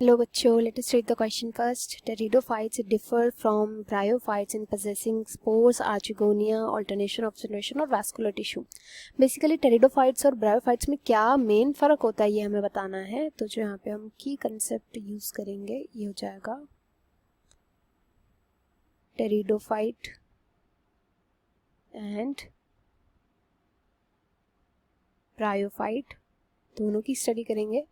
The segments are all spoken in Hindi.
Hello बच्चों, let us read the question first. Pteridophytes differ from bryophytes in possessing spores, archegonia, alternation of generation और vascular tissue. Basically pteridophytes और bryophytes में क्या मेन फ़र्क होता है ये हमें बताना है. तो जो यहाँ पे हम की कंसेप्ट यूज़ करेंगे ये हो जाएगा pteridophyte एंड bryophyte दोनों की स्टडी करेंगे.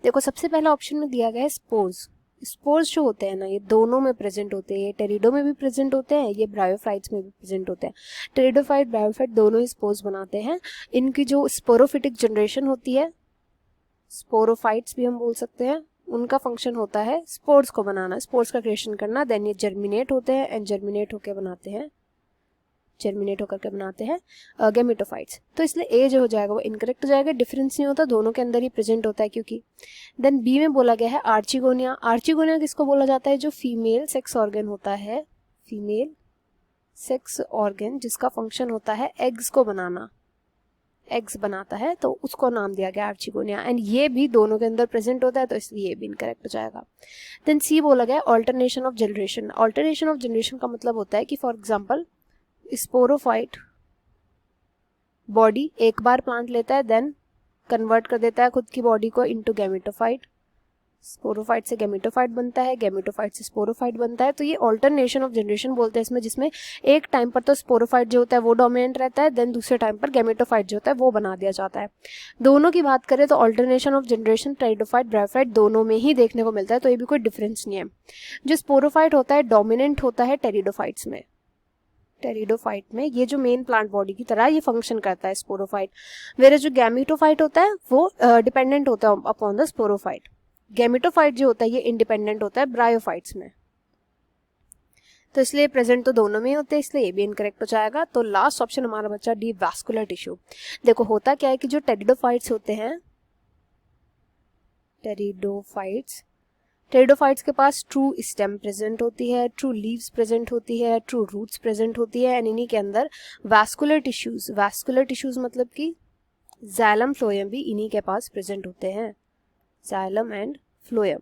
देखो सबसे पहला ऑप्शन में दिया गया है स्पोर्स. स्पोर्स जो होते हैं ना ये दोनों में प्रेजेंट होते हैं. टेरिडो में भी प्रेजेंट होते हैं, ये ब्रायोफाइट्स में भी प्रेजेंट होते हैं. टेरिडोफाइट ब्रायोफाइट दोनों ही स्पोर्स बनाते हैं. इनकी जो स्पोरोफिटिक जनरेशन होती है, स्पोरोफाइट्स भी हम बोल सकते हैं, उनका फंक्शन होता है स्पोर्स को बनाना, स्पोर्स का क्रिएशन करना. देन ये जर्मिनेट होते हैं एंड जर्मिनेट होकर बनाते हैं गैमेटोफाइट्स. तो इसलिए ए जो हो जाएगा वो इनकरेक्ट हो जाएगा. डिफरेंस नहीं होता, दोनों के अंदर ही प्रेजेंट होता है क्योंकि. देन बी में बोला गया है आर्चिगोनिया. आर्चिगोनिया किसको बोला जाता है? जो फीमेल सेक्स ऑर्गन होता है, फीमेल सेक्स ऑर्गन जिसका फंक्शन होता है एग्स को बनाना, एग्स बनाता है, तो उसको नाम दिया गया आर्चिगोनिया. एंड ये भी दोनों के अंदर प्रेजेंट होता है, तो इसलिए ये भी इनकरेक्ट हो जाएगा. देन सी बोला गया alternation of generation. Alternation of generation का मतलब होता है कि फॉर एग्जाम्पल स्पोरोफाइट बॉडी एक बार प्लांट लेता है, देन कन्वर्ट कर देता है खुद की बॉडी को इनटू गैमेटोफाइट. स्पोरोफाइट से गैमेटोफाइट बनता है, गैमेटोफाइट से स्पोरोफाइट बनता है. तो ये ऑल्टरनेशन ऑफ जनरेशन बोलते हैं इसमें, जिसमें एक टाइम पर तो स्पोरोफाइट जो होता है वो डोमिनेंट रहता है, देन दूसरे टाइम पर गैमेटोफाइट जो होता है वो बना दिया जाता है. दोनों की बात करें तो alternation of generation pteridophyte bryophyte दोनों में ही देखने को मिलता है, तो ये भी कोई डिफरेंस नहीं है. जो स्पोरोफाइट होता है डोमिनेंट होता है टेरिडोफाइट्स में. टेरिडोफाइट में ये जो मेन प्लांट बॉडी की तरह ये फंक्शन करता है स्पोरोफाइट. वेरे जो गैमेटोफाइट होता है वो डिपेंडेंट होता है अपॉन द स्पोरोफाइट. गैमेटोफाइट जो होता है ये इंडिपेंडेंट होता है ब्रायोफाइट्स में. तो इसलिए प्रेजेंट तो दोनों में होते हैं, इसलिए ये भी इनकरेक्ट हो जाएगा. तो लास्ट ऑप्शन हमारा बच्चा डी, वैस्कुलर टिश्यू. देखो होता क्या है कि जो टेरिडोफाइट्स होते हैं, टेरिडोफाइट्स के पास ट्रू स्टेम प्रेजेंट होती है, ट्रू लीव्स प्रेजेंट होती है, ट्रू रूट्स प्रेजेंट होती है. एंड इन्हीं के अंदर वैस्कुलर टिश्यूज मतलब कि जाइलम फ्लोएम भी इन्हीं के पास प्रेजेंट होते हैं. जाइलम एंड फ्लोएम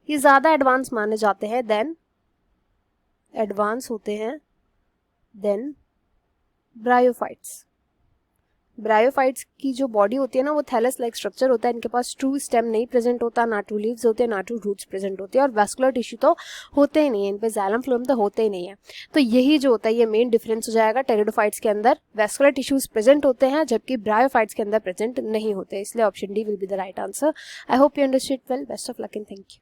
ये ज़्यादा एडवांस माने जाते हैं, देन ब्रायोफाइट्स की जो बॉडी होती है ना वो थैलस लाइक स्ट्रक्चर होता है. इनके पास ट्रू स्टेम नहीं प्रेजेंट होता, ना ट्रू लीव्स होते हैं, ना ट्रू रूट्स प्रेजेंट होते हैं, और वैस्कुलर टिश्यू तो होते ही नहीं है, इन पे जाइलम फ्लोएम तो होते ही नहीं है. तो यही जो होता है ये मेन डिफरेंस हो जाएगा. टेरिडोफाइट्स के अंदर वैस्कुलर टिश्यूज प्रेजेंट होते हैं जबकि ब्रायोफाइट्स के अंदर प्रेजेंट नहीं होते. इसलिए option D will be the right answer. I hope you understood well. Best of luck and thank you.